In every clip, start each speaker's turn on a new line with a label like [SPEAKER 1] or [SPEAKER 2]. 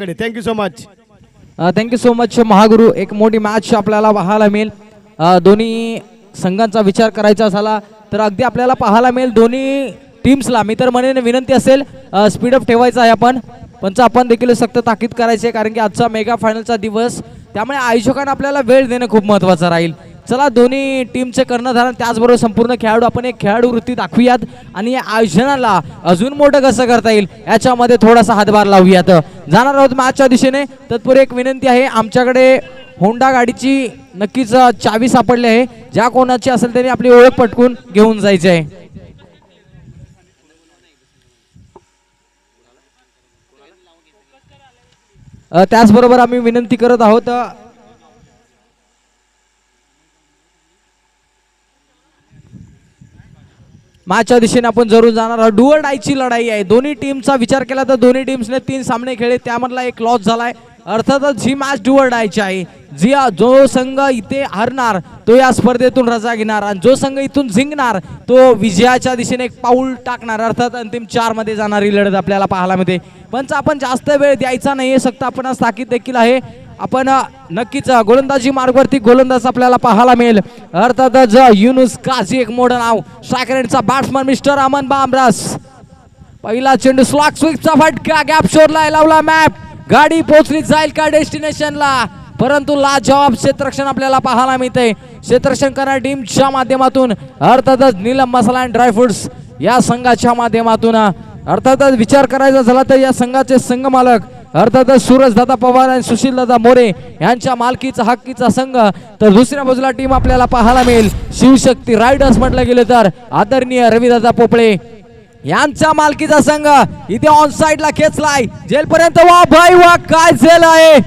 [SPEAKER 1] Thank you so much.
[SPEAKER 2] Thank you so much महागुरु. एक मोठी मॅच आपल्याला पाहायला मिळेल. दोन्ही संघांचा विचार करायचा झाला तर अगदी आपल्याला पाहायला मिळेल दोन्ही टीम्सला. मी तर म्हणेन विनंती असेल स्पीडअप ठेवायचा आहे पण आपण देखील सक्त ताकीद करायची आहे कारण की आजचा मेगा फायनलचा दिवस, त्यामुळे आयोजकांना आपल्याला वेळ देणं खूप महत्त्वाचं राहील. चला दोन्ही टीमचे कर्णधार त्याचबरोबर संपूर्ण खेळाडू आपण एक खेळाडू वृत्ती दाखवूयात आणि या आयोजनाला अजून मोठं कसं करता येईल याच्यामध्ये थोडासा हातभार लावूयात. जाणार आहोत मॅचच्या दिशेने. तत्पूर्वी एक विनंती आहे, आमच्याकडे होंडा गाडीची नक्कीच चावी सापडली आहे. ज्या कोणाची असेल त्यांनी आपली ओळख पटकून घेऊन जायची आहे. त्याचबरोबर आम्ही विनंती करत आहोत मॅचच्या दिशेने आपण जरूर जाणार आहोत. डू और डायची लढाई आहे. दोन्ही टीमचा विचार केला तर दोन्ही टीम्सने 3 सामने खेळले, त्यामधला एक लॉस झालाय. अर्थातच ही मॅच डू और डायची आहे. जो संघ इथे हरणार तो या स्पर्धेतून रजा घेणार आणि जो संघ इथून जिंकणार तो विजयाच्या दिशेने एक पाऊल टाकणार. अर्थात अंतिम 4 मध्ये जाणारी लढत आपल्याला पाहायला मिळते. पण आपण जास्त वेळ द्यायचा नाहीये, सक्त आपण ताकीद देखील आहे. आपण नक्कीच गोलंदाजी मार्गवरती गोलंदाज आपल्याला पाहायला मिळेल. अर्थातच युनुस काझी एक मोठं नाव. स्ट्रायकरचा बॅट्समन मिस्टर अमन बामरास. पहिला चेंडू स्लॉग स्वीपचा फटका, गॅप शोधला, लावला मॅप. गाडी पोहोचली जाईल का डेस्टिनेशनला, परंतु लाजवाब क्षेत्ररक्षण आपल्याला पाहायला मिळते. क्षेत्ररक्षण करणाऱ्या टीमच्या माध्यमातून अर्थातच नीलम मसाला अँड ड्रायफ्रुट्स या संघाच्या माध्यमातून अर्थातच विचार करायचा झाला तर या संघाचे संघ मालक अर्थातच सूरजदादा पवार आणि सुशीलदादा मोरे यांच्या मालकीचा हक्कीचा संघ. तर दुसऱ्या बाजूला टीम आपल्याला पाहायला मिळेल शिवशक्ती रायडर्स म्हटलं गेलं तर आदरणीय रविदादा पोपळे यांच्या मालकीचा संघ. इथे ऑन साइड ला खेचलाय जेलपर्यंत. वा भाई वा, काय झेल आहे.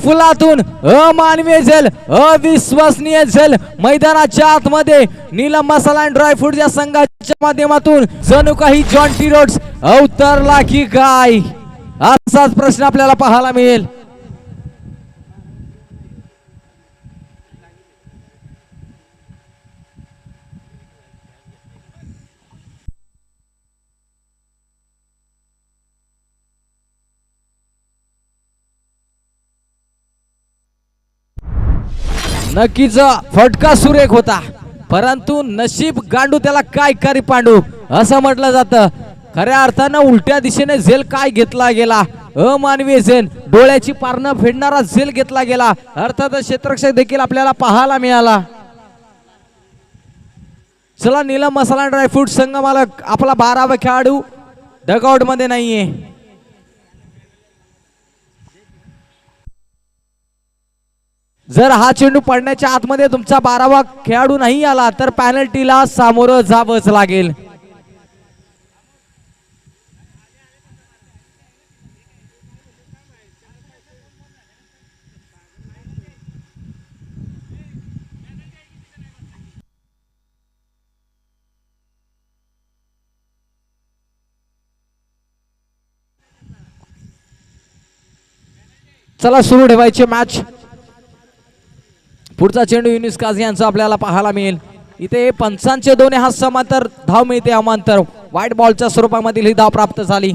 [SPEAKER 2] फुलातून अमानवीय झेल, अविश्वसनीय झेल मैदानाच्या आतमध्ये. नीलम मसाला अँड ड्रायफ्रूट या संघाच्या माध्यमातून जणू काही जॉन टी रोड्स अवतरला की काय, असाच प्रश्न आपल्याला पाहायला मिळेल. नक्कीच फटका सुरेख होता, परंतु नशीब गांडू त्याला काय करी पांडू असं म्हटलं जातं. खऱ्या अर्थानं उलट्या दिशेने झेल काय घेतला गेला, अमानवीय झेल, डोळ्याची पारणं फेडणारा झेल घेतला गेला. अर्थातच क्षेत्ररक्षक देखील आपल्याला पाहायला मिळाला. चला नीलम मसाला ड्रायफ्रूट संघ मालक आपला 12वा खेळाडू डगआउट मध्ये नाहीये. जर हा चेंडू पडण्याच्या आतमध्ये तुमचा 12वा खेळाडू नाही आला तर पॅनल्टीला सामोरं जावंच लागेल. चला सुरू ठेवायची मॅच. पुढचा चेंडू युनुस काझी यांचा आपल्याला पाहायला मिळेल. इथे पंचांचे दोन्ही हात समांतर धाव मिळते अमांतर. व्हाईट बॉलच्या स्वरूपामधील ही धाव प्राप्त झाली.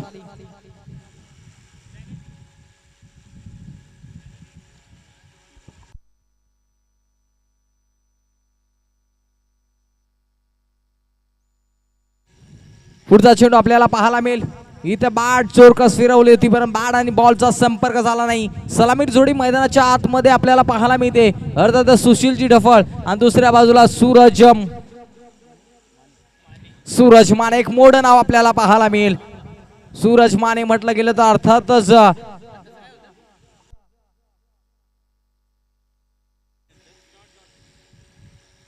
[SPEAKER 2] पुढचा चेंडू आपल्याला पाहायला मिळेल. इथे बॅट चोरकस फिरवली होती पण बॅट आणि बॉलचा संपर्क झाला नाही. सलामीर जोडी मैदानाच्या आतमध्ये आपल्याला पाहायला मिळते. अर्थातच सुशीलची ढफळ आणि दुसऱ्या बाजूला सूरज माने एक मोठं नाव आपल्याला पाहायला मिळेल. सूरज माने म्हटलं गेलं तर अर्थातच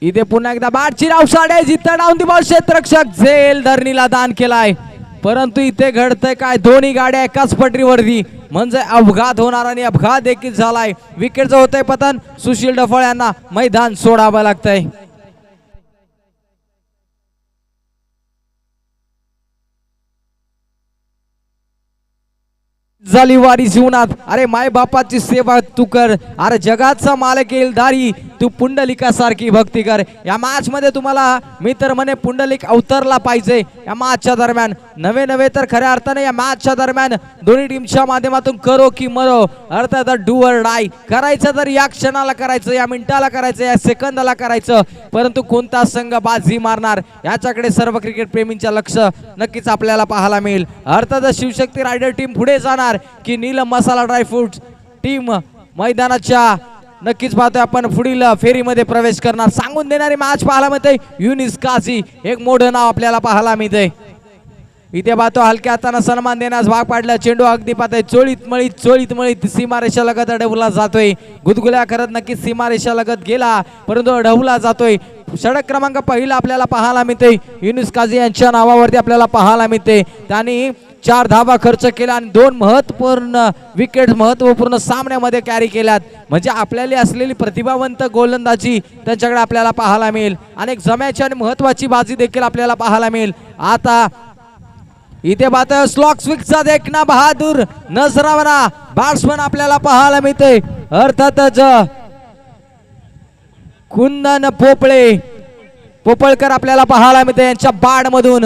[SPEAKER 2] इथे पुन्हा एकदा बॅटची रावसाडे जिथं डाऊन दी बॉल. क्षेत्ररक्षक झेल धरणीला दान केलाय, परंतु इथे घडतंय काय, दोन्ही गाड्या एकाच पटरीवरती म्हणजे अपघात होणार आणि अपघात देखील झालाय. विकेटचं होतंय पतन. सुशील ढफळ यांना मैदान सोडावं लागतंय. झाली वारी जीवनात, अरे माय बापाची सेवा तू कर, अरे जगाचा मालक येईल दारी, तू पुंडलिकासारखी भक्ती कर. या मॅच मध्ये तुम्हाला मी तर म्हणे पुंडलिक अवतरला पाहिजे या मॅचच्या दरम्यान. नवे तर खऱ्या अर्थाने या मॅचच्या दरम्यान दोन्ही टीमच्या माध्यमातून करो की मरो, अर्थात डू ऑर डाय करायचं तर या क्षणाला करायचं, या मिनिटाला करायचं, या सेकंदाला करायचं. परंतु कोणता संघ बाजी मारणार याच्याकडे सर्व क्रिकेट प्रेमींचं लक्ष नक्कीच आपल्याला पाहायला मिळेल. अर्थात शिवशक्ती रायडर टीम पुढे जाणार की नीलम मसाला ड्रायफ्रुट्स टीम मैदानाच्या नक्कीच पाहतोय आपण पुढील फेरीमध्ये प्रवेश करणार. सांगून देणारी मॅच पाहायला मिळते. युनिस काझी एक मोठं नाव आपल्याला पाहायला मिळते. इथे पाहतो हलक्या हाताने सन्मान देण्यास भाग पाडला. चेंडू अगदी पाहतोय चोळीत मळीत सीमारेषा लगत अडवला जातोय. गुदगुल्या करत नक्कीच सीमारेषा लगत गेला परंतु अडवला जातोय. षटक क्रमांक पहिला आपल्याला पाहायला मिळते. युनिस काझी यांच्या नावावरती आपल्याला पाहायला मिळते. त्यांनी 4 धावा खर्च केला आणि 2 महत्वपूर्ण विकेट महत्वपूर्ण सामन्यामध्ये कॅरी केल्यात. म्हणजे आपल्याला असलेली प्रतिभावंत गोलंदाजी त्यांच्याकडे आपल्याला पाहायला मिळेल. अनेक जम्याची आणि महत्वाची बाजी देखील आपल्याला पाहायला मिळेल. आता इथे बात स्लॉक स्विकचा देखना बहादूर नजरावरा बॅट्समन आपल्याला पाहायला मिळते. अर्थातच कुंदन पोपळकर आपल्याला पाहायला मिळते. यांच्या बाड मधून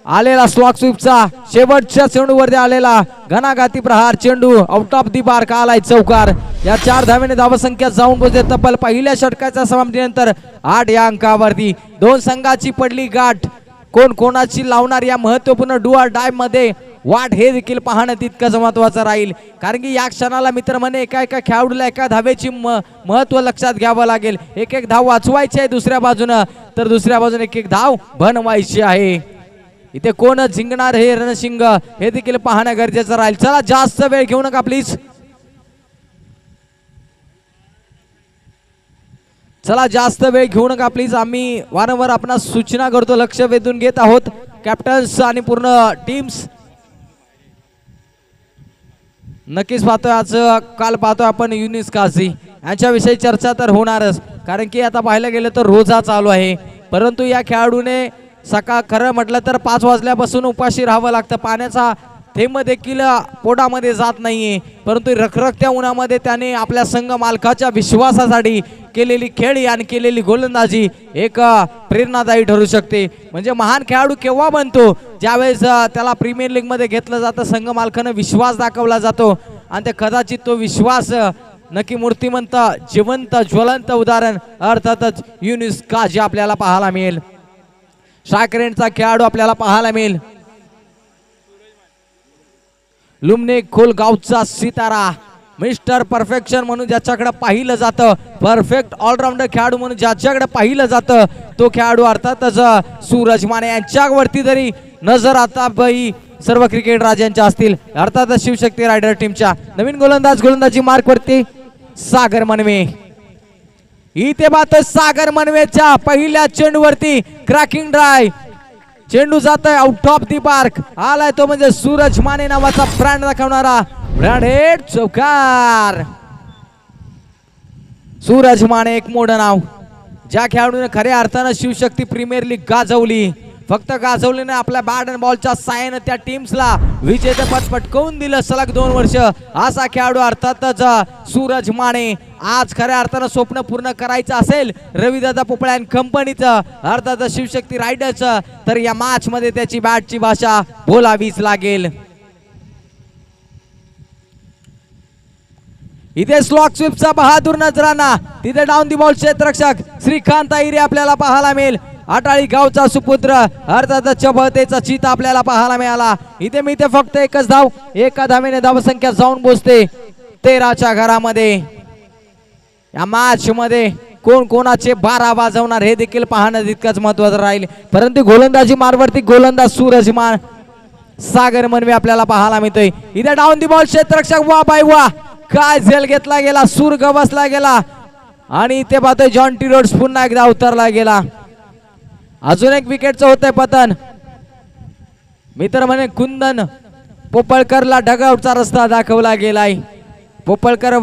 [SPEAKER 2] आलेला स्लॉक स्वीपचा शेवटच्या चेंडूवरती आलेला घणाघाती प्रहार. चेंडू आउट ऑफ दी मार्क आलाय चौकार. या 4 धावेने धावसंख्या जाऊन पोहोचते तब्बल पहिल्या षटकाच्या समाप्तीनंतर 8 या अंकावरती. 2 संघाची पडली गाठ. कोण कोणाची लावणार या महत्वपूर्ण डू ऑर डाय मध्ये वाट हे देखील पाहणं तितकंच महत्वाचं राहील. कारण की या क्षणाला मित्र म्हणे एका खेळाडूला एका धावेची महत्व लक्षात घ्यावं लागेल. एक धाव वाचवायची आहे दुसऱ्या बाजूनं, तर दुसऱ्या बाजूने एक धाव बनवायची आहे. इथे कोण जिंकणार हे रणशिंग हे देखील पाहणं गरजेचं राहील. चला जास्त वेळ घेऊ नका प्लीज. चला जास्त वेळ घेऊ नका प्लीज. आम्ही वारंवार आपणास सूचना करतो, लक्ष वेधून घेत आहोत कॅप्टन्स आणि पूर्ण टीम्स. नक्कीच पाहतोय आज काल पाहतोय आपण युनिस काझी यांच्याविषयी चर्चा तर होणारच. कारण की आता पाहायला गेलं तर रोजा चालू आहे. परंतु या खेळाडूने सकाळ खरं म्हटलं तर 5 वाजल्यापासून उपाशी राहावं लागतं. पाण्याचा थेंब देखील पोटामध्ये जात नाहीये. परंतु रखरखत्या उन्हामध्ये त्याने आपल्या संघ मालकाच्या विश्वासासाठी केलेली खेळी आणि केलेली गोलंदाजी एक प्रेरणादायी ठरू शकते. म्हणजे महान खेळाडू केव्हा बनतो ज्यावेळेस त्याला प्रीमियर लीग मध्ये घेतलं जातं, संघ मालकानं विश्वास दाखवला जातो आणि ते कदाचित तो विश्वास नक्की मूर्तिमंत जिवंत ज्वलंत उदाहरण अर्थातच युनिस काझी आपल्याला पाहायला मिळेल. शाकरेंचा खेळाडू आपल्याला पाहायला मिळेल. लुमने खोलगावचा सितारा मिस्टर परफेक्शन म्हणून ज्याच्याकडे पाहिलं जातं, परफेक्ट ऑलराऊंडर खेळाडू म्हणून ज्याच्याकडे पाहिलं जातं तो खेळाडू अर्थातच सूरज माने यांच्यावरती तरी नजर आता सर्व क्रिकेट राजांच्या असतील. अर्थातच शिवशक्ती रायडर टीमच्या नवीन गोलंदाजी मार्क वरती सागर मनवे. इथे बात सागर मनवेच्या पहिल्या चेंडूवरती क्रॅकिंग ड्राय. चेंडू जातोय आउट ऑफ दी पार्क. आलाय तो म्हणजे सूरज माने नावाचा ब्रँड दाखवणारा ब्रँड हेड चौकार. सूरज माने एक मोठं नाव, ज्या खेळाडूने खऱ्या अर्थानं शिवशक्ती प्रीमियर लीग गाजवली. फक्त गाजवली नाही, आपल्या बॅट अँड बॉलच्या साहाय्याने त्या टीम्सला विजेतेपद पटकवून दिलं सलग 2 वर्ष. असा खेळाडू अर्थातच सूरज माने. आज खऱ्या अर्थानं स्वप्न पूर्ण करायचं असेल रविदादा पोपळे अँड कंपनीचं, अर्थातच शिवशक्ती रायडरचं, तर या मॅच मध्ये त्याची बॅटची भाषा बोलावीच लागेल. इथे स्लॉक स्वीपचा बहादूर नजराना. तिथे डाऊन दी बॉल क्षेत्ररक्षक श्रीकांत अहिरे आपल्याला पाहायला मिळेल. आटाळी गावचा सुपुत्र अर्थातच चबळतेचा चिता आपल्याला पाहायला मिळाला. इथे मी ते फक्त एकच धाव, एका धावेने धावसंख्या जाऊन पोहोचते 13च्या घरामध्ये. या मॅच मध्ये कोण कोणाचे 12 वाजवणार हे देखील पाहणं तितकंच महत्वाचं राहील. परंतु गोलंदाजी मारवरती गोलंदाज सूरज मान सागर मनवे आपल्याला पाहायला मिळतोय. इथे डाऊन दी बॉल क्षेत्ररक्षक वा बाय वा, काय झेल घेतला गेला, सूर गवसला गेला आणि इथे पाहतोय जॉन टी रोड्स पुन्हा एकदा उतरला गेला. अजून एक विकेटचं होतंय पतन. मित्र म्हणे कुंदन पोपळकरला डगआउटचा रस्ता दाखवला गेलाय. पोपळकर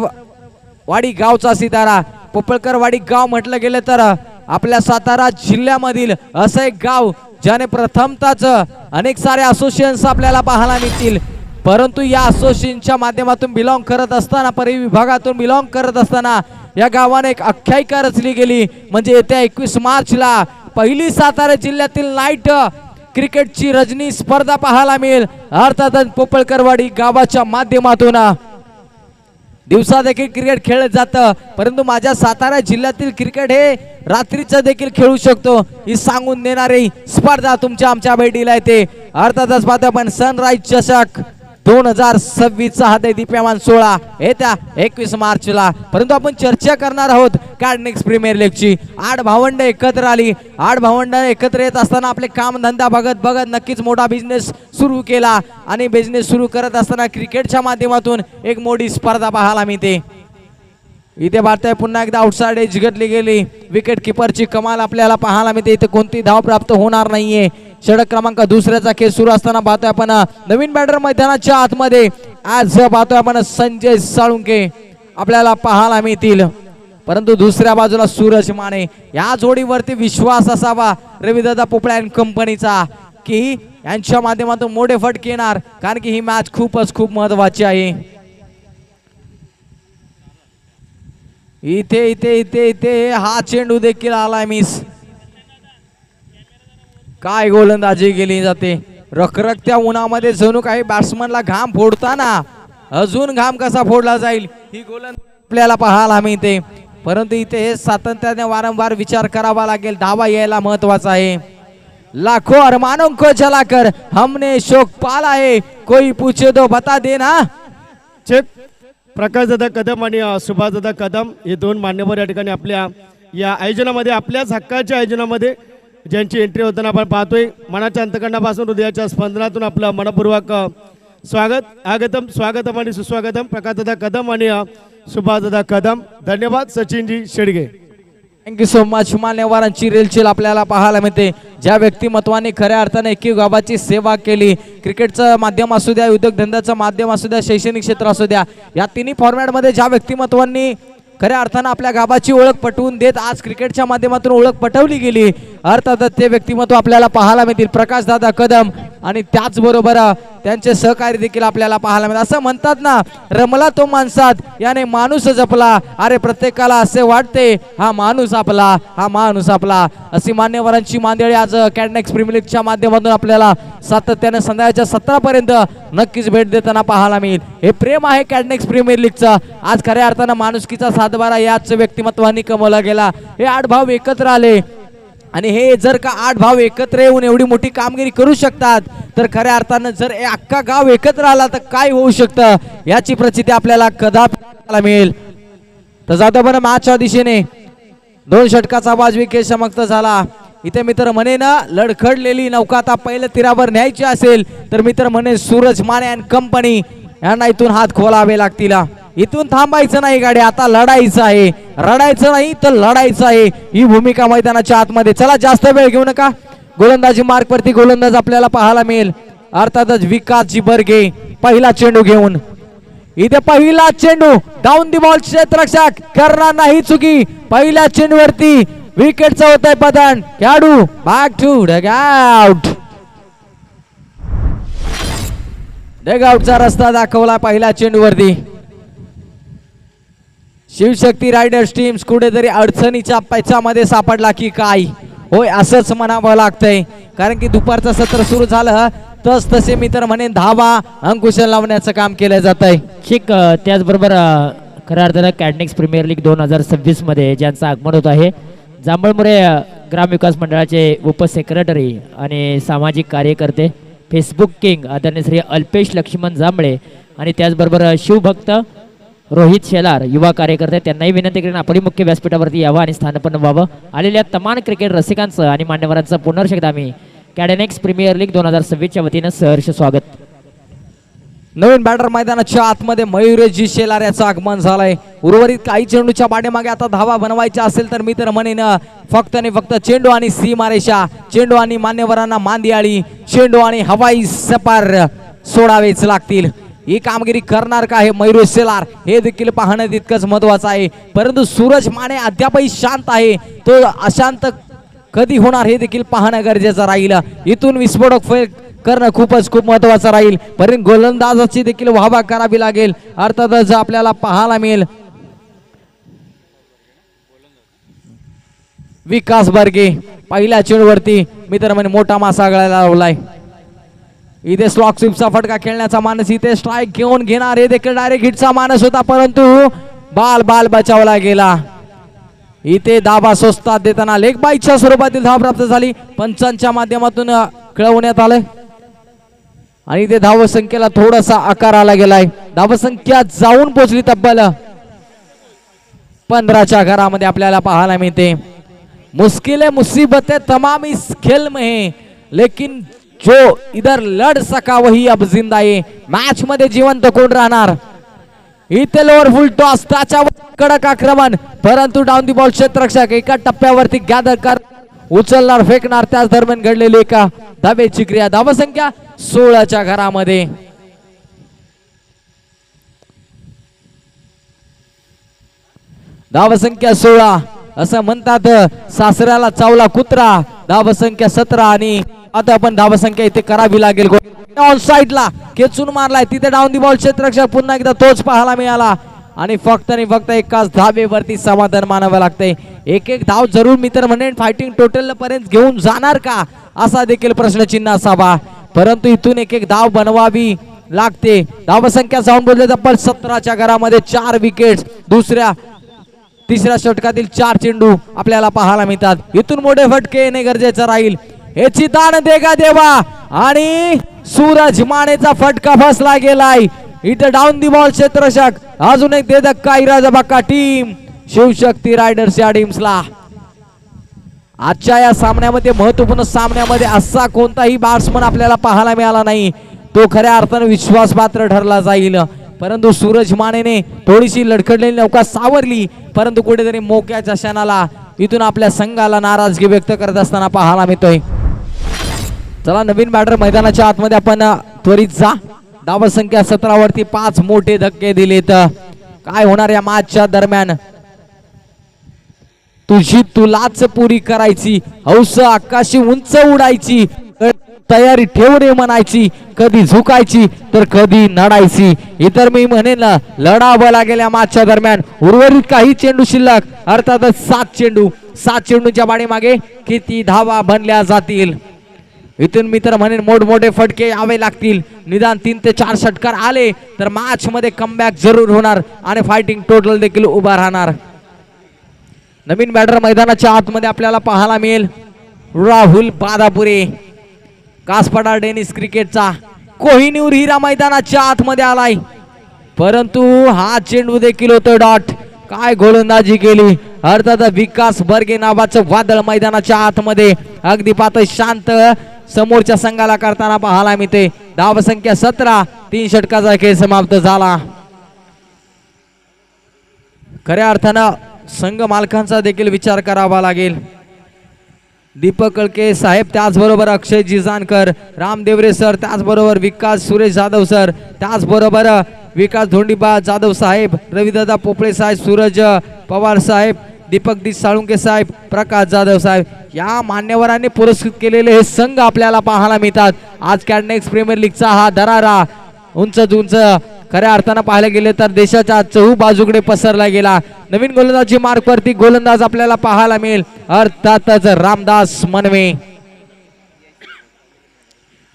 [SPEAKER 2] वाडी गावचा सितारा. पोपळकर वाडी गाव म्हटलं गेलं तर आपल्या सातारा जिल्ह्यामधील असं एक गाव ज्याने प्रथमतःच अनेक सारे असोसिएशन्स आपल्याला पाहायला मिळतील. परंतु या असोसिएशनच्या माध्यमातून बिलॉंग करत असताना, परिविभागातून बिलॉंग करत असताना या गावाने एक आख्यायिका रचली गेली, म्हणजे येत्या 21 मार्चला पहिली सातारा जिल्ह्यातील नाईट क्रिकेटची रजनी स्पर्धा पाहायला मिळेल. अर्थातच पोपळकरवाडी गावाच्या माध्यमातून दिवसा देखील क्रिकेट खेळलं जातं, परंतु माझ्या सातारा जिल्ह्यातील क्रिकेट हे रात्रीचं देखील खेळू शकतो ही सांगून देणारी स्पर्धा तुमच्या आमच्या भेटीला येते. अर्थातच पाहतो आपण सनराइज चषक 2026 हा दीप्यमान 16 येत्या 21 मार्चला. परंतु आपण चर्चा करणार आहोत कॅडनिक्स प्रीमियर लीगची. 8 भावंड एकत्र आली. 8 भावंड एकत्र येत असताना आपले काम धंदा बघत बघत नक्कीच मोठा बिझनेस सुरू केला आणि बिझनेस सुरू करत असताना क्रिकेटच्या माध्यमातून एक मोठी स्पर्धा पाहायला मिळते. इथे भारताय पुन्हा एकदा आउटसाइड एज घेतली गेली. विकेट किपरची कमाल आपल्याला पाहायला मिळते. इथे कोणती धाव प्राप्त होणार नाहीये. षटक क्रमांक दुसऱ्याचा खेळ सुरू असताना पाहतोय आपण नवीन बॅटर मैदानाच्या आतमध्ये आज पाहतोय आपण संजय साळुंके आपल्याला पाहायला मिळतील. परंतु दुसऱ्या बाजूला सूरज माने. या जोडीवरती विश्वास असावा रविदादा पोपळे अँड कंपनीचा की यांच्या माध्यमातून मोठे फटके येणार, कारण की ही मॅच खूप महत्वाची आहे. इथे इथे इथे इथे हा चेंडू देखील आलाय मिस. काय गोलंदाजी केली जाते रखरखत्या उन्हामध्ये, जणू काही बॅट्समनला घाम फोडताना अजून घाम कसा फोडला जाईल ही गोलंदाजी आपल्याला पाहायला मिळते. परंतु इथे सातत्याने वारंवार विचार करावा लागेल. धावा यायला महत्वाचा आहे. लाखों अरमानों को जलाकर हमने शोक पाला है, कोई पूछे तो बता देना.
[SPEAKER 1] चेक प्रकाशदादा कदम आणि सुभाषदादा कदम हे दोन मान्यवर या ठिकाणी आपल्या या आयोजनामध्ये, आपल्याच हक्काच्या आयोजनामध्ये ज्यांची एंट्री होताना आपण पाहतोय. मनाच्या अंतकरणापासून हृदयाच्या स्पंदनातून आपलं मनपूर्वक स्वागतम आणि सुस्वागतम प्रकाशदादा कदम आणि सुभाषदादा कदम. धन्यवाद सचिनजी शेडगे.
[SPEAKER 2] Thank you so much. मान्यवरांची रेलचेल आपल्याला पाहायला मिळते. ज्या व्यक्तिमत्वाने खऱ्या अर्थाने एकी गावाची सेवा केली, क्रिकेटचं माध्यम असू द्या, उद्योगधंद्याचं माध्यम असू द्या, शैक्षणिक क्षेत्र असू द्या, या तिन्ही फॉर्मॅटमध्ये ज्या व्यक्तिमत्वांनी खऱ्या अर्थानं आपल्या गावाची ओळख पटवून देत आज क्रिकेटच्या माध्यमातून ओळख पटवली गेली, अर्थातच ते व्यक्तिमत्व आपल्याला पाहायला मिळतील प्रकाशदादा कदम आणि त्याचबरोबर त्यांचे सहकारी देखील आपल्याला पाहायला मिळतात. असं म्हणतात ना, रमला तो माणसात याने माणूस जपला. अरे प्रत्येकाला असे वाटते हा माणूस आपला, हा माणूस आपला. अशी मान्यवरांची मांदियाळी आज कॅडनेक्स प्रीमियर लीगच्या माध्यमातून आपल्याला सातत्याने संध्याकाळच्या 17 पर्यंत नक्कीच भेट देताना पाहायला मिळेल. हे प्रेम आहे कॅडनेक्स प्रीमियर लीगचं. आज खऱ्या अर्थानं माणुसकीचा सातबारा याच व्यक्तिमत्वांनी कमवला गेला. हे 8 भाव एकत्र आले आणि हे जर का 8 भाव एकत्र येऊन एवढी मोठी कामगिरी करू शकतात, तर खऱ्या अर्थानं जर अख्खा गाव एकत्र आला तर काय होऊ शकतं याची प्रचिती आपल्याला कदापि मिळेल. तर जातो पण मॅचच्या दिशेने 2 षटकाचा आवाज विकेट समाप्त झाला. इथे मित्र म्हणे ना, लडखडलेली नौका आता पहिल्या तीरावर न्यायची असेल तर मित्र म्हणे सूरज माने अँड कंपनी यांना इथून हात खोलावे लागतील. इथून थांबायचं नाही गाडी, आता लढायचं आहे. रडायचं नाही तर लढायचं आहे, ही भूमिका मैदानाच्या आतमध्ये. चला जास्त वेळ घेऊ नका. गोलंदाजी मार्क वरती गोलंदाज आपल्याला पाहायला मिळेल. अर्थातच विकासजी बर्गे पहिला चेंडू घेऊन. इथे पहिला चेंडू डाऊन दी बॉल, क्षेत्ररक्षक करणार नाही चुकी. पहिल्या चेंडूवरती विकेटचं होत आहे पतन. खेळाडू बॅक टू डगआउट. डगआउटचा रस्ता दाखवला पहिल्या चेंडूवरती. शिवशक्ती रायडर्स टीम्स कुठेतरी अडचणीच्या पैचामध्ये सापडला की काय, होय असंच म्हणावं लागतंय. कारण की दुपारचं सत्र सुरू झालं तस तसे मित्र म्हणे धावा अंकुशन लावण्याचं काम केलं जात आहे.
[SPEAKER 3] ठीक. त्याचबरोबर खऱ्या अर्थानं कॅडनिक्स प्रीमियर लीग 2026 मध्ये ज्यांचं आगमन होत आहे, जांभळमुरे ग्रामविकास मंडळाचे उपसेक्रेटरी आणि सामाजिक कार्यकर्ते, फेसबुक किंग आदरणीय श्री अल्पेश लक्ष्मण जांभळे आणि त्याचबरोबर शिवभक्त रोहित शेलार युवा कार्यकर्ते, त्यांनाही विनंती करेन आपण मुख्य व्यासपीठावरती यावं आणि स्थानपन्न व्हावं. आलेल्या तमाम क्रिकेट रसिकांचं आणि मान्यवरांचं पुनर्शकदा आम्ही कॅडनेक्स प्रीमियर लीग 2026च्या वतीनं सहर्ष स्वागत.
[SPEAKER 2] नवीन बॅटर मैदानाच्या आतमध्ये मयुरजी शेलार याचं आगमन झालंय. उर्वरित काही चेंडूच्या पाठीमागे आता धावा बनवायच्या असेल तर मी तर म्हणेन फक्त आणि फक्त चेंडू आणि सीमारेषा, चेंडू आणि मान्यवरांना मांदियाळी, चेंडू आणि हवाई सपार सोडावेच लागतील. ही कामगिरी करणार का हे मयूर शेलार हे देखील पाहणं तितकंच महत्वाचं आहे. परंतु सूरज माने अद्यापही शांत आहे, तो अशांत कधी होणार हे देखील पाहणं गरजेचं राहील. इथून विस्फोटक करणं खूप महत्वाचं राहील. परंतु गोलंदाजाची देखील वाहवा करावी लागेल. अर्थातच आपल्याला पाहायला मिळेल विकास बर्गे पहिल्या चेंडूवरती मित्रमंडळी मोठा मासा गळायला लावलाय. इथे स्लॉक स्वीपचा फटका खेळण्याचा मानस, इथे स्ट्राईक घेऊन घेणार हे देखील डायरेक्ट हिटचा मानस होता, परंतु बाल बचावला गेला. इथे धाबा स्वस्तात देताना लेग बाईच्या स्वरूपातील धाव प्राप्त झाली. पंचांच्या माध्यमातून कळवण्यात आलंय आणि इथे धाव संख्येला थोडासा आकार आला गेलाय. धाव संख्या जाऊन पोहोचली तब्बल 15च्या घरामध्ये आपल्याला पाहायला मिळते. मुश्किलें मुसीबतें तमाम इस खेल में है, लेकिन जो इधर लड़ सका वही अब जिंदा आहे. मॅच मध्ये जिवंत कोण राहणार. इथे लोअर फुल टॉस, त्याच्यावर कडक आक्रमण, परंतु डाऊन दी बॉल क्षेत्ररक्षक एका टप्प्यावरती गॅदर कर उचलणार फेकणार. त्याच दरम्यान घडलेली एका धावेची क्रिया. धावसंख्या 16च्या घरामध्ये. धावसंख्या 16 असं म्हणतात सासऱ्याला चावला कुत्रा. धावसंख्या 17 आणि आता आपण धावसंख्या इथे करावी लागेल. ऑन साइडला खेचून मारलाय, तिथे डाऊन दी बॉल क्षेत्ररक्षक पुन्हा एकदा तोच पाहायला मिळाला आणि फक्त एकाच धावेवरती समाधान मानावं लागतंय. एक धाव जरूर मित्र म्हणेन फायटिंग टोटल पर्यंत घेऊन जाणार का असा देखील प्रश्नचिन्ह असावा, परंतु इथून एक धाव बनवावी लागते. धावसंख्या जाऊन बोलले तब्बल 17च्या घरामध्ये 4 विकेट्स. तिसऱ्या षटकातील 4 चेंडू आपल्याला पाहायला मिळतात. इथून मोठे फटके येणे गरजेचं राहील. याची दान देगा देवा आणि सूरज मानेचा फटका फसला गेलाय. इथे डाऊन दी बॉल क्षेत्ररक्षक अजून एक धक्का इराजबाका टीम शिवशक्ती रायडर्स या टीम्सला. आजच्या या सामन्यामध्ये महत्वपूर्ण सामन्यामध्ये असा कोणताही बॅट्समन आपल्याला पाहायला मिळाला नाही तो खऱ्या अर्थाने विश्वासपात्र ठरला जाईल. परंतु सूरज मानेने थोडीशी लडखडलेली नौका सावरली, परंतु कुठेतरी मोक्याच्या क्षणाला इथून आपल्या संघाला नाराजगी व्यक्त करत असताना पाहायला मिळतोय. चला नवीन बॅटर मैदानाच्या आतमध्ये आपण त्वरित जा. धावसंख्या 17 वरती 5 मोठे धक्के दिलेत. काय होणार या मॅचच्या दरम्यान. तुझी तुलाच पुरी करायची, हौस आकाशी उंच उडायची, तयारी ठेवणे म्हणायची, कधी झुकायची तर कधी नडायची. इतर मी म्हणेन लढावं लागेल या मॅचच्या दरम्यान. उर्वरित काही चेंडू शिल्लक, अर्थातच 7 चेंडूच्या बाडीमागे किती धावा बनल्या जातील. इथून मित्र म्हणेन मोठमोठे फटके यावे लागतील. निदान 3 ते 4 षटकार आले तर मॅच मध्ये कमबॅक जरूर होणार आणि फायटिंग टोटल देखील उभा राहणार. नवीन बॅटर मैदानाच्या आतमध्ये आपल्याला पाहायला मिळेल राहुल बादापुरे. कासपडा टेनिस क्रिकेटचा कोहिनूर हिरा मैदानाच्या आतमध्ये आलाय, परंतु हा चेंडू देखील होतो डॉट. काय गोलंदाजी केली. अर्थात विकास बर्गे नावाचं वादळ मैदानाच्या आतमध्ये अगदी पातळ शांत समोरच्या संघाला करताना पाहायला मिळते. धावसंख्या 17, 3 षटकाचा खेळ समाप्त झाला. खऱ्या अर्थानं संघ मालकांचा देखील विचार करावा लागेल. दीपक कळके साहेब, त्याचबरोबर अक्षय जिजानकर, रामदेवरे सर, त्याचबरोबर विकास सुरेश जाधव सर, त्याचबरोबर विकास धोंडीबा जाधव साहेब, रविदादा पोपळे साहेब, सूरज पवार साहेब, दीपक दी साळुंके साहेब, प्रकाश जाधव साहेब, या मान्यवरांनी पुरस्कृत केलेले हे संघ आपल्याला पाहायला मिळतात. आज कॅडनेक्स प्रीमियर लीगचा हा दरारा उंच खऱ्या अर्थानं पाहायला गेले तर देशाच्या चहू बाजूकडे पसरला गेला. नवीन गोलंदाजी मार्कवरती गोलंदाज आपल्याला पाहायला मिळेल, अर्थातच रामदास मनवे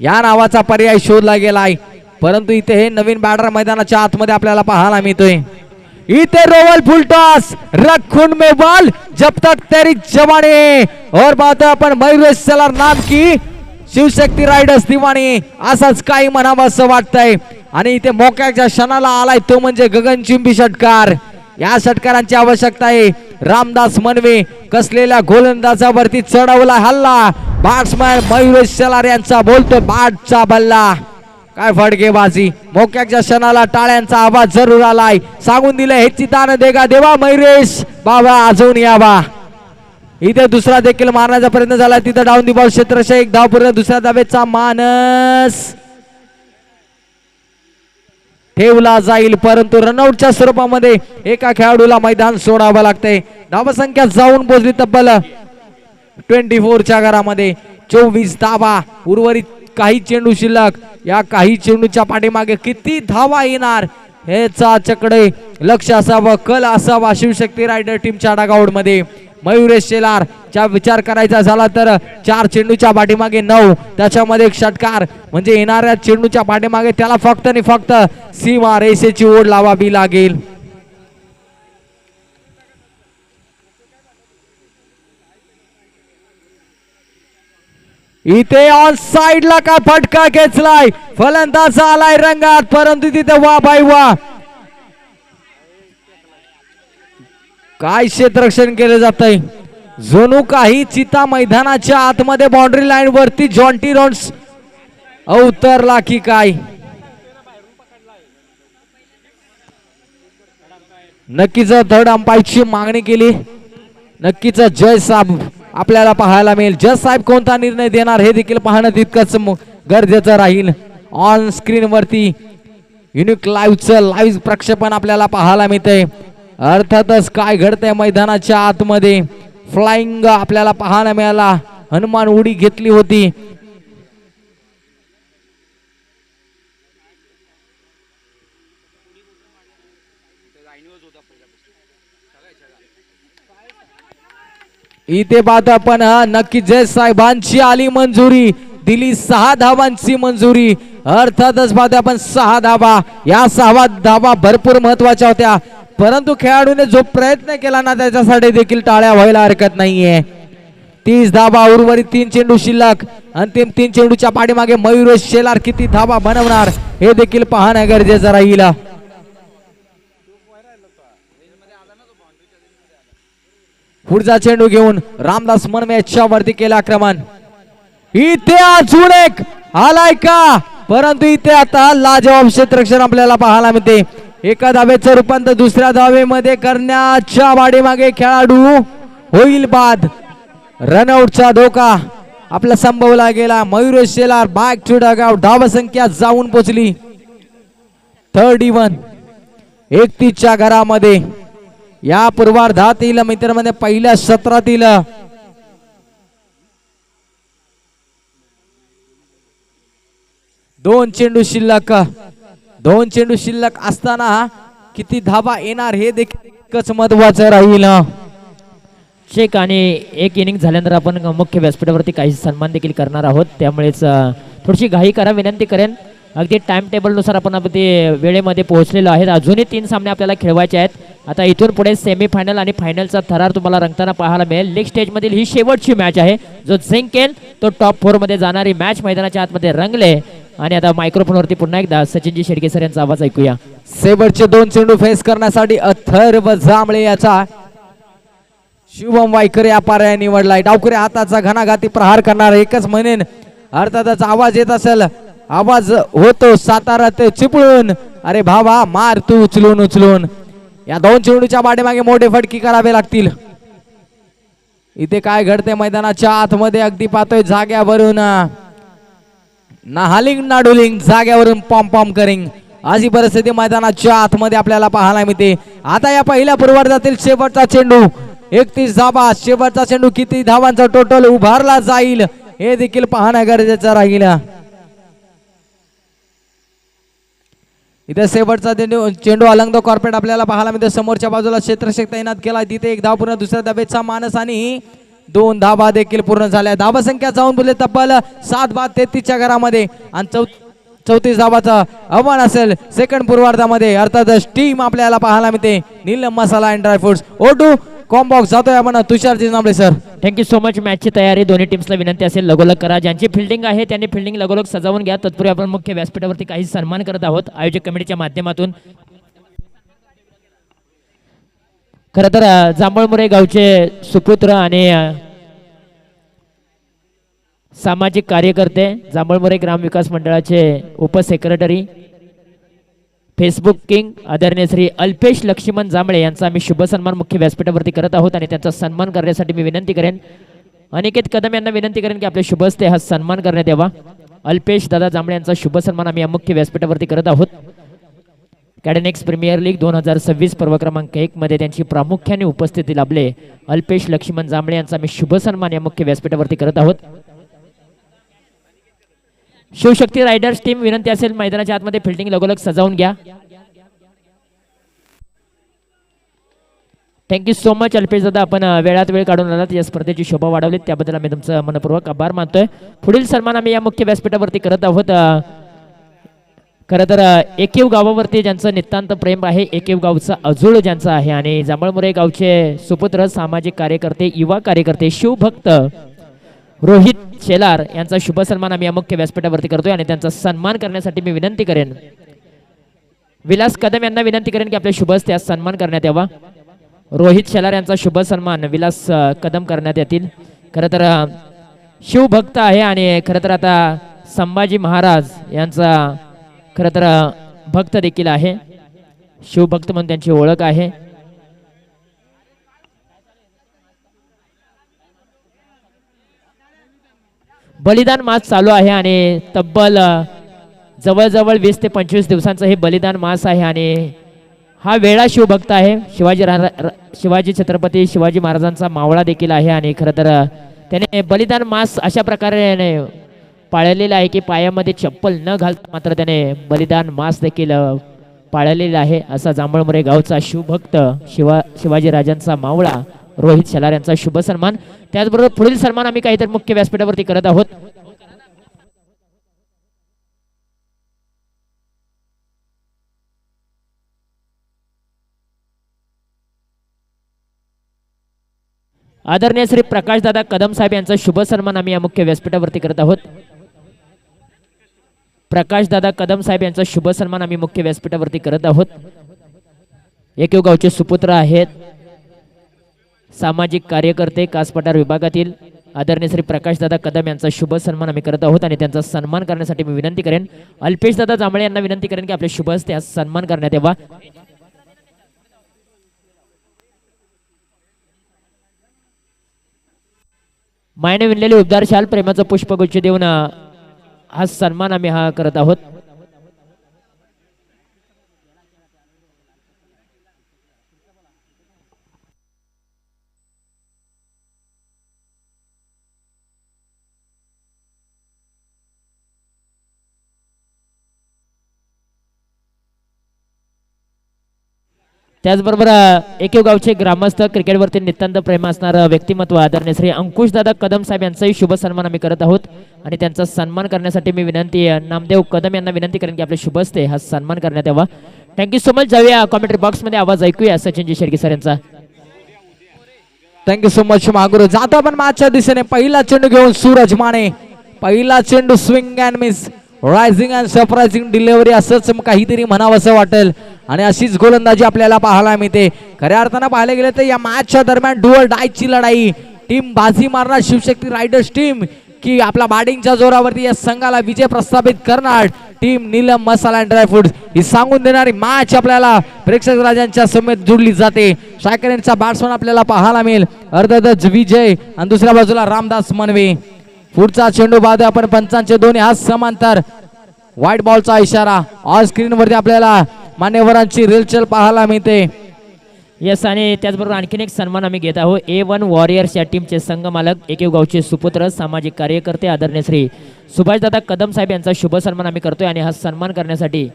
[SPEAKER 2] या नावाचा पर्याय शोधला गेलाय, परंतु इथे हे नवीन बॅटर मैदानाच्या आतमध्ये आपल्याला पाहायला मिळतोय. इथे रोवल फुल टॉस, रखून में बॉल जब तक तेरी जवानी है, और बात आपण मयूरेश सलार नाम की शिवशक्ती रायडर्स दिवाणी असंच काही म्हणावं असं वाटतंय. आणि इथे मोक्याच्या क्षणाला आलाय तो म्हणजे गगनचुंबी षटकार. या षटकारांची आवश्यकता आहे. रामदास मनवे कसलेल्या गोलंदाजावरती चढवला हल्ला. बॅट्समॅन मयूरेश सलार यांचा बोलतो बॅटचा बल्ला. काय फटकेबाजी. मोक्याच्या क्षणाला टाळ्यांचा आवाज जरूर आलाय. सांगून दिलं हे चितान देगा देवा मयूरेश बाबा अजून यावा. इथे दुसरा देखील मारण्याचा प्रयत्न झाला. तिथे डाऊन दी बॉल क्षेत्ररक्षक एक धाव पूर्ण. दुसऱ्या धावेचा मानस ठेवला जाईल, परंतु रनआउटच्या स्वरूपामध्ये एका खेळाडूला मैदान सोडावं लागतंय. धावसंख्या जाऊन पोहोचली तब्बल 24च्या घरामध्ये. 24 धावा. उर्वरित काही चेंडू शिल्लक. या काही चेंडूच्या पाठीमागे किती धावा येणार ह्याच्याकडे लक्ष असावं, कल असावा शिवशक्ती रायडर टीमच्या डगआउट मध्ये. मयुरेश शेलार चा विचार करायचा झाला तर 4 चेंडूच्या पाठीमागे 9, त्याच्यामध्ये एक षटकार, म्हणजे येणाऱ्या चेंडूच्या पाठीमागे त्याला फक्त आणि फक्त सीमा रेषेची ओढ लावावी लागेल. इथे ऑन साइडला काय फटका खेचलाय, फलंदाज आलाय रंगात, परंतु तिथे वा बाई वा, काय क्षेत्ररक्षण केलं जातंय. जणू काही चिता मैदानाच्या आतमध्ये बाउंड्री लाईन वरती जॉन्टी रॉन्स अवतरला की काय. नक्कीच थर्ड अंपायरची मागणी केली, नक्कीच जय साहेब आपल्याला पाहायला मिळेल. जज साहेब कोणता निर्णय देणार हे देखील पाहणं तितकंच गरजेचं राहील. ऑन स्क्रीन वरती युनिक लाईव्हचं लाईव्ह प्रक्षेपण आपल्याला पाहायला मिळतंय. अर्थातच काय घडतंय मैदानाच्या आतमध्ये, फ्लाइंग आपल्याला पाहायला मिळाला, हनुमान उडी घेतली होती. इथे पाहतो आपण नक्की जय साहेबांची आली मंजुरी, दिली 6 धावांची मंजुरी. अर्थातच पाहतो आपण 6 धावा, या 6 धावा भरपूर महत्वाच्या होत्या, परंतु खेळाडूने जो प्रयत्न केला ना त्याच्यासाठी देखील टाळ्या व्हायला हरकत नाहीये. 30 धावा, उर्वरित 3 चेंडू शिल्लक. अंतिम 3 चेंडूच्या पाठीमागे मयुरेश शेलार किती धावा बनवणार हे देखील पाहणं गरजेचं राहील. पुढचा चेंडू घेऊन रामदास मनमेच्या वरती केलं आक्रमण. इथे अजून एक आलाय का, परंतु इथे आता लाजवाब क्षेत्ररक्षण आपल्याला पाहायला मिळते. एका धावेचं रूपांतर दुसऱ्या धावेमध्ये करण्याच्या वाडीमागे खेळाडू होईल बाद. रनआउटचा धोका आपला संभवला गेला. Mayuresh Shelar back to dugout. धावसंख्या जाऊन पोचली 31, 31च्या घरामध्ये. या पूर्वार्धातील मित्रांमध्ये पहिल्या सत्रातील दोन चेंडू शिल्लक असताना किती धावा येणार हे देखील महत्वाचं राहील.
[SPEAKER 3] शेख आणि एक इनिंग झाल्यानंतर आपण मुख्य व्यासपीठावरती काही सन्मान देखील करणार आहोत, त्यामुळेच थोडीशी घाई करा विनंती करेन. अगदी टाइम टेबलनुसार आपण अगदी वेळेमध्ये पोहोचलेलो आहेत. अजूनही 3 सामने आपल्याला खेळवायचे आहेत. आता इथून पुढे सेमीफायनल आणि फायनलचा थरार तुम्हाला रंगताना पाहायला मिळेल. लीग स्टेजमधील ही शेवटची मॅच आहे. जो जिंकेल तो टॉप 4 मध्ये जाणारी मॅच मैदानाच्या आतमध्ये रंगले. आणि आता मायक्रोफोनवरती पुन्हा एकदा सचिनजी शेडके सर यांचा आवाज ऐकूया.
[SPEAKER 2] शेवटचे 2 चेंडू फेस करण्यासाठी अथर्व जांभळे याचा शुभम वायकर या पर्याय निवडलाय. डावकरे हाताचा घणाघाती प्रहार करणार एकच म्हणेन. अर्थातच आवाज येत असेल, आवाज होतो सातारा ते चिपळून. अरे भावा मार तू उचलून. या 2 चेंडूच्या पाठीमागे मोठे फटकी करावे लागतील. इथे काय घडते मैदानाच्या आतमध्ये अगदी पाहतोय जाग्यावरून नाहालिंग नाडुलिंग, जाग्यावरून पॉम करिंग अशी परिस्थिती मैदानाच्या आतमध्ये आपल्याला पाहायला मिळते. आता या पहिल्या पूर्वार्धातील शेवटचा चेंडू 31 धावा. शेवटचा चेंडू किती धावांचा टोटल उभारला जाईल हे देखील पाहणं गरजेचं राहील. इथे शेवटचा चेंडू अलंग द कॉर्पेट आपल्याला पाहायला मिळतो. समोरच्या बाजूला क्षेत्ररक्षक तैनात केला. तिथे 1 धाव पूर्ण, दुसऱ्या धावेचा मानस आणि 2 धावा देखील पूर्ण झाल्या. धावा संख्या जाऊन बोलले तब्बल 7 बाद 33च्या घरामध्ये. आणि 34 धावाचा आव्हान असेल सेकंड पूर्वार्धामध्ये. अर्थातच टीम आपल्याला पाहायला मिळते. Neelam Masala and dry fruits O2 कॉम्बॉक्स जातोय आपण Tushar Jinambale sir.
[SPEAKER 3] Thank you so much. मॅचची तयारी दोन्ही टीम्सला विनंती असेल लगोलग करा. ज्यांची फिल्डिंग आहे त्यांनी फिल्डिंग लगोलग सजावून घ्या. तत्पूर्वी आपण मुख्य व्यासपीठावरती काही सन्मान करत आहोत आयोजक कमिटीच्या माध्यमातून. खरं तर जांभळमुरे गावचे सुपुत्र आणि सामाजिक कार्यकर्ते, जांभळमुरे ग्रामविकास मंडळाचे उपसेक्रेटरी, फेसबुक किंग आदरणीय श्री अल्पेश लक्ष्मण जांभळे यांचा आम्ही शुभ सन्मान मुख्य व्यासपीठावरती करत आहोत. आणि त्यांचा सन्मान करण्यासाठी मी विनंती करेन, अनिकेत कदम यांना विनंती करेन की आपल्या शुभ हस्ते हा सन्मान करण्यात यावा. अल्पेश दादा जांभळे यांचा शुभ सन्मान आम्ही या मुख्य व्यासपीठावरती करत आहोत. कॅडेनेक्स प्रीमियर लीग 2026 पर्व क्रमांक 1 मध्ये त्यांची प्रामुख्याने उपस्थिती लाभले अल्पेश लक्ष्मण जांभळे यांचा आम्ही शुभ सन्मान या मुख्य व्यासपीठावरती करत आहोत. शिवशक्ती रायडर्स टीम विनंती असेल मैदानाच्या आतमध्ये फिल्डिंग लगोलग सजावून घ्या. थँक्यू सो मच अल्पेश दादा, आपण वेळात वेळ काढून आलात, या स्पर्धेची शोभा वाढवली त्याबद्दल आम्ही तुमचं मनपूर्वक आभार मानतोय. पुढील सन्मान आम्ही या मुख्य व्यासपीठावरती करत आहोत. खरं तर एकेव गावावरती ज्यांचं नितांत प्रेम आहे, एकेव गावचा अजूळ ज्यांचा आहे आणि जांभळमुरे गावचे सुपुत्र सामाजिक कार्यकर्ते, युवा कार्यकर्ते, शिवभक्त रोहित शेलार यांचा शुभ सन्मान आम्ही या मुख्य व्यासपीठावरती करतोय आणि त्यांचा सन्मान करण्यासाठी मी विनंती करेन विलास कदम यांना विनंती करेन की आपल्या शुभ हस्ते सन्मान करण्यात यावा. रोहित शेलार यांचा शुभ सन्मान विलास कदम करण्यात येतील. खरं तर शिवभक्त आहे आणि खरं तर आता संभाजी महाराज यांचा खरं तर भक्त देखील आहे, शिवभक्त म्हणून त्यांची ओळख आहे. बलिदान मास चालू आहे आणि तब्बल जवळजवळ 20 ते 25 दिवसांचं हे बलिदान मास आहे आणि हा वेळा शिवभक्त आहे. शिवाजी छत्रपती शिवाजी महाराजांचा मावळा देखील आहे आणि खरं तर त्याने बलिदान मास अशा प्रकारे पाळलेला आहे की पायामध्ये चप्पल न घालता मात्र त्याने बलिदान मास देखील पाळलेला आहे. असा जांभळमुरे गावचा शिवभक्त शिवाजी राजांचा मावळा रोहित शेलार यांचा शुभ सन्मान. त्याचबरोबर पुढील सन्मान आम्ही काहीतरी मुख्य व्यासपीठावरती करत आहोत. आदरणीय श्री प्रकाशदादा कदम साहेब यांचा शुभ सन्मान आम्ही या मुख्य व्यासपीठावरती करत आहोत. प्रकाशदादा कदम साहेब यांचा शुभ सन्मान आम्ही मुख्य व्यासपीठावरती करत आहोत. एकेव गावचे सुपुत्र आहेत, सामाजिक कार्यकर्ते, कासपठार विभागातील आदरणीय श्री प्रकाशदादा कदम यांचा शुभ सन्मान आम्ही करत आहोत आणि त्यांचा सन्मान करण्यासाठी मी विनंती करेन अल्पेशदादा जांभळे यांना विनंती करेन की आपल्या शुभ हस्ते सन्मान करण्यात यावा. मायने विणलेले उबदार शाल प्रेमाचं पुष्पगुच्छ देऊन हा सन्मान आम्ही करत आहोत. त्याचबरोबर एकेव गावचे ग्रामस्थ, क्रिकेटवरती नितांत प्रेम असणार व्यक्तिमत्व आदरणीय श्री अंकुशदादा कदम साहेब यांचाही शुभ सन्मान आम्ही करत आहोत आणि त्यांचा सन्मान करण्यासाठी मी विनंती नामदेव कदम यांना विनंती करेन की आपल्या शुभ हस्ते हा सन्मान करण्यात यावा. Thank you so much. जाऊया कॉमेंट्री बॉक्स मध्ये आवाज ऐकूया सचिनजी शेडगे सर यांचा.
[SPEAKER 2] Thank you so much Mahaguru. जातो आपण मागच्या दिशेने. पहिला चेंडू घेऊन सूरज माने, पहिला चेंडू swing and miss, rising and surprising delivery असंच काहीतरी म्हणावं असं वाटेल आणि अशीच गोलंदाजी आपल्याला पाहायला मिळते. खऱ्या अर्थानं पाहायला गेलं तर या मॅचच्या दरम्यान डुअल डायची लढाई, टीम बाजी मारणार शिवशक्ती रायडर्स टीम की आपल्या बॅटिंगच्या जोरावरती या संघाला विजय प्रस्थापित करणार team Neelam Masala and dry fruits ही सांगून देणारी मॅच आपल्याला प्रेक्षक राजांच्या समेत जुळली जाते. स्ट्रायकर यांचा बॅट्समन आपल्याला पाहायला मिळेल अर्धदज विजय आणि दुसऱ्या बाजूला रामदास मनवे. पुढचा चेंडू बाद आपण पंचांचे दोन्ही हात समांतर, व्हाईट बॉलचा इशारा. ऑन स्क्रीन वरती आपल्याला मान्यवरांची रेलचल पाहायला मिळते.
[SPEAKER 3] यस आणि त्याचबरोबर आणखीन एक सन्मान आम्ही घेत आहोत. A1 वॉरियर्स या टीमचे संघ मालक, एकेव गावचे सुपुत्र, सामाजिक कार्यकर्ते आदरणीय श्री सुभाषदादा कदम साहेब यांचा शुभ सन्मान आम्ही करतोय आणि हा सन्मान करण्यासाठी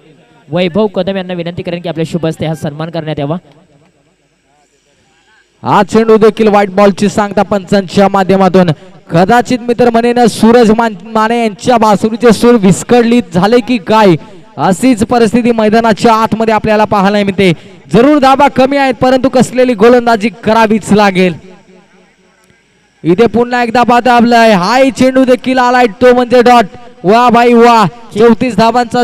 [SPEAKER 3] वैभव कदम यांना विनंती करेन की आपल्या शुभ हस्ते हा सन्मान करण्यात यावा.
[SPEAKER 2] हा चेंडू देखील व्हाईट बॉलची सांगता पंचांच्या माध्यमातून. कदाचित मित्र म्हणेन सूरज माने यांच्या बासुरीचे सूर विस्कळीत झाले की काय अशीच परिस्थिती मैदानाच्या आतमध्ये आपल्याला पाहायला मिळते. जरूर धाबा कमी आहेत परंतु कसलेली गोलंदाजी करावीच लागेल. इथे पुन्हा एकदा बाद आपलाय. हाय चेंडू देखील आलाय तो म्हणजे डॉट. वा भाई वा, 34 धाबांचा.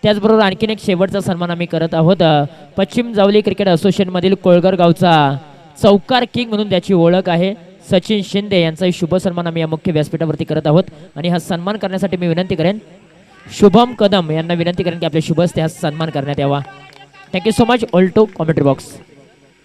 [SPEAKER 3] त्याचबरोबर आणखीन एक शेवटचा सन्मान आम्ही करत आहोत. पश्चिम जावली क्रिकेट असोसिएशन मधील कोळगर गावचा चौकार किंग म्हणून त्याची ओळख आहे सचिन शिंदे यांचा शुभ सन्मान आम्ही या मुख्य व्यासपीठावरती करत आहोत आणि हा सन्मान करण्यासाठी मी विनंती करेन शुभम कदम यांना विनंती करेन की आपल्या शुभ हस्ते हा सन्मान करण्यात यावा. Thank you so much. All to commentary box.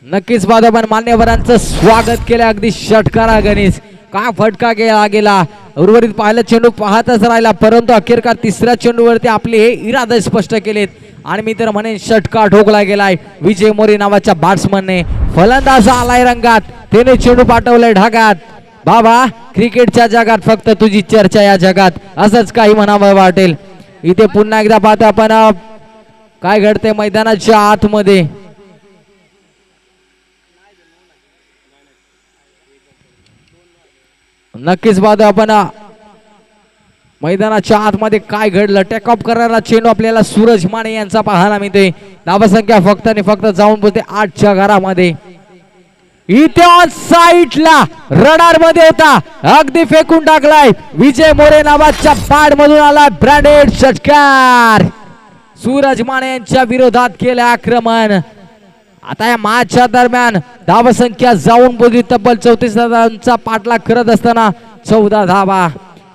[SPEAKER 2] नक्कीच बाद आपण मान्यवरांचं स्वागत केलं. अगदी षटकारा गणेश का फटका गेला. उर्वरित पाहिलं चेंडू पाहतच राहिला परंतु अखेरकार तिसऱ्या चेंडूवरती आपले हे इरादे स्पष्ट केलेत आणि मी तर म्हणेन षटकार ठोकला गेलाय. विजय मोरे नावाच्या बॅट्समनने फलंदाज आलाय रंगात, त्याने चेंडू पाठवलाय ढागात. बाबा क्रिकेटच्या जगात फक्त तुझी चर्चा या जगात, असंच काही म्हणावं वाटेल. इथे पुन्हा एकदा पाहतो आपण काय घडते मैदानाच्या आतमध्ये. नक्कीच पाहतो आपण मैदानाच्या आतमध्ये काय घडलं. टेक ऑफ करायला चेंडू आपल्याला सूरज माने यांचा पाहायला मिळतोय. धावसंख्या फक्त आणि फक्त जाऊन बोलते 8च्या घरामध्ये. इथे ऑन साईडला रडार मध्ये होता, अगदी फेकून टाकलाय. विजय मोरे नावाच्या पॅड मधून आला ब्रँडेड षटकार. सूरज माने यांच्या विरोधात केलं आक्रमण. आता या मॅचच्या दरम्यान धावसंख्या जाऊन बोलली तब्बल 34 धावांचा पाठलाग करत असताना 14 धावा.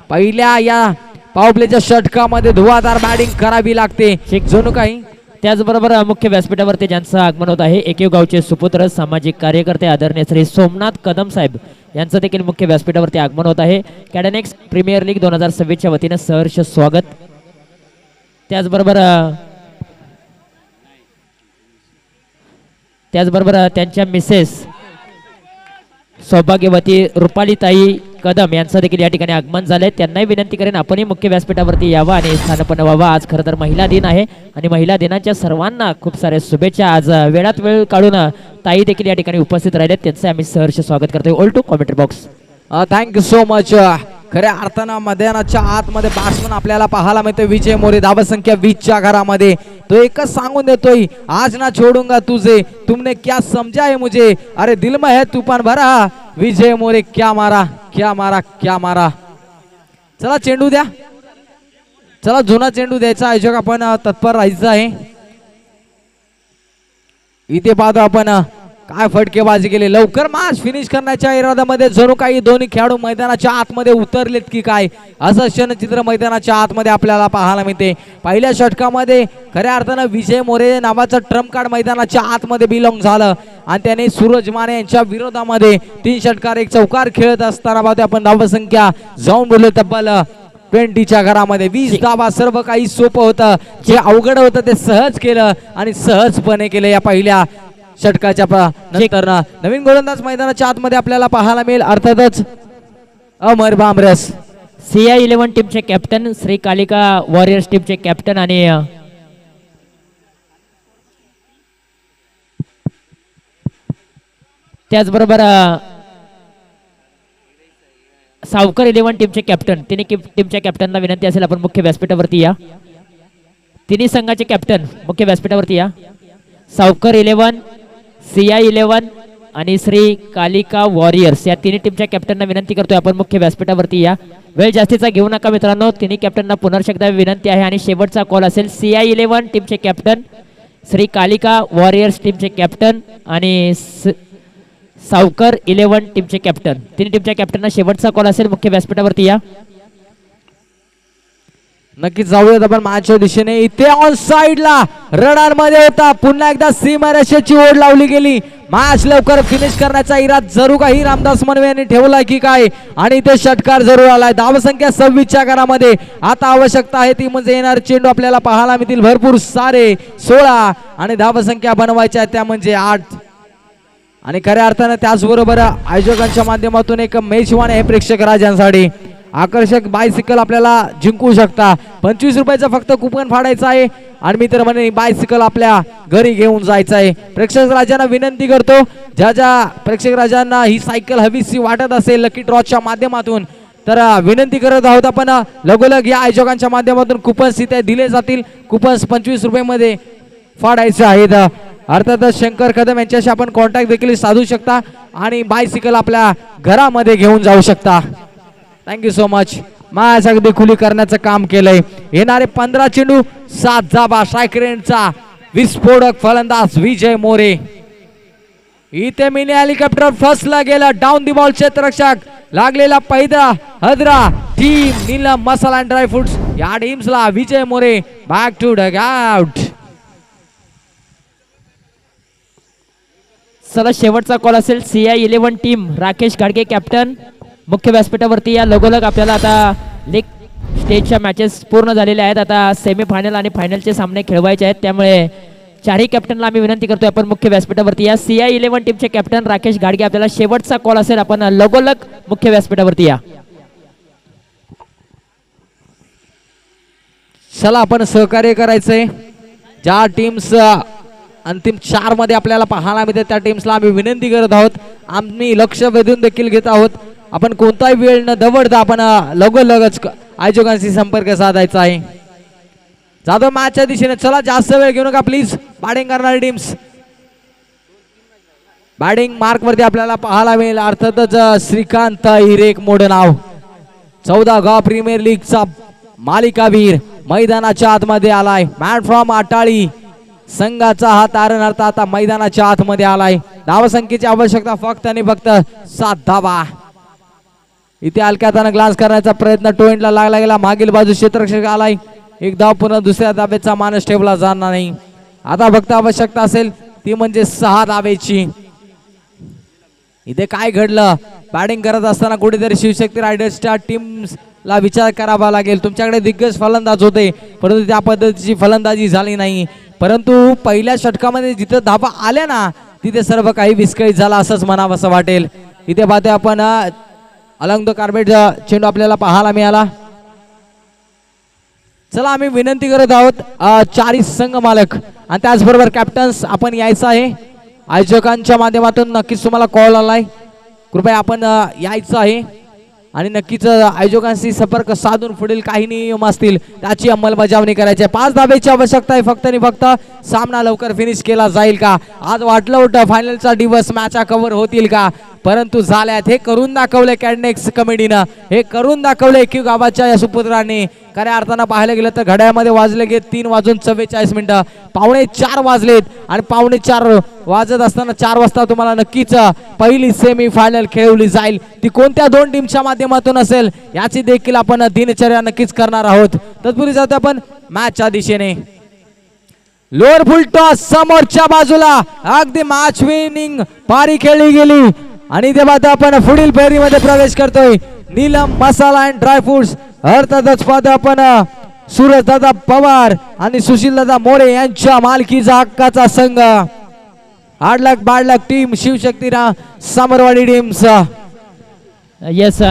[SPEAKER 2] पहिल्या या पावप्लेच्या षटकामध्ये धुवाधार बॅटिंग करावी लागते जणू काही.
[SPEAKER 3] त्याचबरोबर मुख्य व्यासपीठावरती ज्यांचं आगमन होत आहे एकेव गावचे सुपुत्र सामाजिक कार्यकर्ते आदरणीय श्री सोमनाथ कदम साहेब यांचं देखील मुख्य व्यासपीठावरती आगमन होत आहे. कॅडेनेक्स प्रीमियर लीग 2026च्या वतीनं सहर्ष स्वागत. त्याचबरोबर त्यांच्या मिसेस सौभाग्यवती रुपालीताई कदम यांचं देखील या ठिकाणी आगमन झालंय. त्यांनाही विनंती करेन आपणही मुख्य व्यासपीठावरती यावं आणि स्थानपन्न व्हावं. आज खरं तर महिला दिन आहे आणि महिला दिनाच्या सर्वांना खूप साऱ्या शुभेच्छा. आज वेळात वेळ काढून ताई देखील या ठिकाणी उपस्थित राहिलेत, त्यांचं आम्ही सहर्ष स्वागत करतोय. All to commentary box.
[SPEAKER 2] Thank you so much. खऱ्या अर्थानं मैदानाच्या आतमध्ये बॅट्समन आपल्याला पाहायला मिळते विजय मोरे. धावसंख्या 20च्या घरामध्ये. तो एकच सांगून देतोय, आज ना छोडूंगा तुझे, तुमने क्या समझा है मुझे, अरे दिल में है तूफान भरा. विजय मोरे क्या मारा क्या मारा क्या मारा. चला चेंडू द्या, चला जुना चेंडू द्यायचा आयोजक आपण तत्पर राहायचं आहे. इथे पाहतो आपण काय फटकेबाजी केली. लवकर मॅच फिनिश करण्याच्या इराद्यामध्ये जणू काही दोन्ही खेळाडू मैदानाच्या आतमध्ये उतरलेत की काय, असं क्षणचित्र मैदानाच्या आतमध्ये आपल्याला पाहायला मिळते. पहिल्या षटकामध्ये खऱ्या अर्थानं विजय मोरे नावाचं ट्रम्प कार्ड मैदानाच्या आतमध्ये बिलॉंग झालं आणि त्याने सूरज माने यांच्या विरोधामध्ये 3 षटकार 1 चौकार खेळत असताना पाहतो आपण धावसंख्या जाऊन बोललो तब्बल 20च्या घरामध्ये. 20 धावा. सर्व काही सोपं होतं, जे अवघड होतं ते सहज केलं आणि सहजपणे केलं. या पहिल्या षटकाच्या नंतर नवीन गोलंदाज मैदानाच्या आतमध्ये आपल्याला पाहायला मिळेल, अर्थातच अमर बामरस.
[SPEAKER 3] CI11 टीमचे कॅप्टन, श्री कालिका वॉरियर्स टीमचे कॅप्टन आणि त्याचबरोबर सावकर 11 टीमचे कॅप्टन. तिन्ही टीमच्या कॅप्टनला विनंती असेल आपण मुख्य व्यासपीठावरती या. तिन्ही संघाचे कॅप्टन मुख्य व्यासपीठावरती या. सावकर 11, CI11 आणि श्री कालिका वॉरियर्स या तिन्ही टीमच्या कॅप्टनना विनंती करतोय आपण मुख्य व्यासपीठावरती या. वेळ जास्तीचा घेऊ नका मित्रांनो. तिन्ही कॅप्टनना पुनर्शकदा विनंती आहे आणि शेवटचा कॉल असेल. CI11 टीमचे कॅप्टन, श्री कालिका वॉरियर्स टीमचे कॅप्टन आणि सावकर 11 टीमचे कॅप्टन. तिन्ही टीमच्या कॅप्टनना शेवटचा कॉल असेल. मुख्य व्यासपीठावरती या.
[SPEAKER 2] नक्कीच जाऊयात आपण मॅचच्या दिशेने. इथे ऑन साइडला रडार मध्ये होता, पुन्हा एकदा सीमारेषेची ओढ लावली गेली. मॅच लवकर फिनिश करण्याचा इरादा जरूर काही रामदास मनवे यांनी ठेवला की काय आणि इथे षटकार जरूर आलाय. धावसंख्या 26च्या घरामध्ये. आता आवश्यकता आहे ती म्हणजे येणार चेंडू आपल्याला पाहायला मिळतील भरपूर सारे 16 आणि धावसंख्या बनवायच्या त्या म्हणजे 8. आणि खऱ्या अर्थानं त्याचबरोबर आयोजकांच्या माध्यमातून एक मेजवान आहे प्रेक्षक राजांसाठी. आकर्षक बायसिकल आपल्याला जिंकू शकता. 25 रुपयाचं फक्त कुपन फाडायचं आहे आणि मित्र म्हणे बायसिकल आपल्या घरी घेऊन जायचं आहे. प्रेक्षक राजांना विनंती करतो, ज्या प्रेक्षक राजांना ही सायकल हवीशी वाटत असेल लकी ड्रॉच्या माध्यमातून, तर विनंती करत आहोत आपण लगोलग या आयोजकांच्या माध्यमातून कुपन्स इथे दिले जातील. कुपन्स 25 रुपयामध्ये फाडायचे आहेत. अर्थातच शंकर कदम यांच्याशी आपण कॉन्टॅक्ट देखील साधू शकता आणि बायसिकल आपल्या घरामध्ये घेऊन जाऊ शकता. Thank you so much. मॅच अगदी खुली करण्याचं काम केलंय. येणारे 15 चेंडू 7 धावा. स्ट्राईक रेंजचा विस्फोटक फलंदाज विजय मोरे. इथे मिनी हेलिकॉप्टर फसला गेला. डाऊन दी बॉल क्षेत्ररक्षक लागलेला पैदा हदरा team Neelam Masala and dry fruits या टीम्सला Vijay More back to dugout.
[SPEAKER 3] चला शेवटचा कॉल असेल. CI11 team, Rakesh Gadge captain, मुख्य व्यासपीठावरती या. लगोलग आपल्याला आता लीग स्टेजच्या मॅचेस पूर्ण झालेल्या आहेत. आता सेमीफायनल आणि फायनलचे सामने खेळवायचे आहेत, त्यामुळे चारही कॅप्टनला आम्ही विनंती करतोय आपण मुख्य व्यासपीठावरती या. CI11 टीमचे कॅप्टन राकेश गाडगे आपल्याला शेवटचा कॉल असेल, आपण लगोलग मुख्य व्यासपीठावरती या.
[SPEAKER 2] चला आपण सहकार्य करायचंय. ज्या टीम्स अंतिम 4 मध्ये आपल्याला पाहायला मिळते त्या टीम्सला आम्ही विनंती करत आहोत. आम्ही लक्ष वेधून देखील घेत आहोत. आपण कोणताही वेळ न दवडता आपण लगोलगच आयोजकांशी संपर्क साधायचा आहे. जाधव मॅचच्या दिशेने. चला जास्त वेळ घेऊ नका प्लीज. बॅटिंग करणारी टीम्स बॅटिंग मार्क वरती आपल्याला पाहायला मिळेल. अर्थातच श्रीकांत हिरेक मोठं नाव 14 गा प्रीमियर लीगचा मालिकावीर मैदानाच्या आतमध्ये आलाय. मॅन फ्रॉम अटाळी संघाचा हा तारणहार आता मैदानाच्या आतमध्ये आलाय. धावसंख्येची आवश्यकता फक्त आणि फक्त 7 धावा. इथे हलक्याताना ग्लान्स करण्याचा प्रयत्न टोएंटला लागला गेला. मागील बाजू क्षेत्ररक्षक आलाय. एक धाव पुन्हा दुसऱ्या धावेचा मानस ठेवला जाणार नाही. आता फक्त आवश्यकता असेल ती म्हणजे 6 धावेची. इथे काय घडलं? बॅटिंग करत असताना कुठेतरी शिवशक्ती रायडर्सच्या टीमला विचार करावा लागेल. तुमच्याकडे दिग्गज फलंदाज होते परंतु त्या पद्धतीची फलंदाजी झाली नाही. परंतु पहिल्या षटकामध्ये जिथं धावा आल्या ना तिथे सर्व काही विस्कळीत झाला असंच म्हणावं असं वाटेल. इथे पाहतोय आपण अलंग द कार्पेट चेंडू आपल्याला पाहायला मिळाला. चला आम्ही विनंती करत आहोत चारी संघ मालक आणि त्याचबरोबर कॅप्टन्स आपण यायचं आहे. आयोजकांच्या माध्यमातून नक्कीच तुम्हाला कॉल आलाय. कृपया आपण यायचं आहे आणि नक्कीच आयोजकांशी संपर्क साधून पुढील काही नियम असतील त्याची अंमलबजावणी करायची आहे. 5 धावेची आवश्यकता आहे फक्त आणि फक्त. सामना लवकर फिनिश केला जाईल का? आज वाटलं होतं फायनलचा दिवस मॅचा कव्हर होतील का, परंतु झाल्यात. हे करून दाखवले कॅडनेक्स कमिटीनं, हे करून दाखवले क्यू गावाच्या या सुपुत्रांनी. खऱ्या अर्थानं पाहायला गेलं तर घड्याळमध्ये वाजले गे 3:44 4:45 वाजलेत आणि 4:45 वाजत असताना 4 वाजता तुम्हाला नक्कीच पहिली सेमी फायनल खेळवली जाईल. ती कोणत्या 2 टीमच्या माध्यमातून असेल याची देखील आपण दिनचर्या नक्कीच करणार आहोत. तत्पूर्वी जातो आपण मॅचच्या दिशेने. लोअर फुल टॉस समोरच्या बाजूला अगदी मॅच विनिंग पारी खेळली गेली आणि तेव्हा आपण पुढील फेरीमध्ये प्रवेश करतोय. नीलम मसाला अँड ड्रायफ्रुट्स अर्थातच पाहतो आपण सूरज दादा पवार आणि सुशील दादा मोरे यांच्या मालकीचा हक्काचा संघ आडलक बाडलक टीम शिवशक्ती समरवाडी टीम्स.
[SPEAKER 3] येस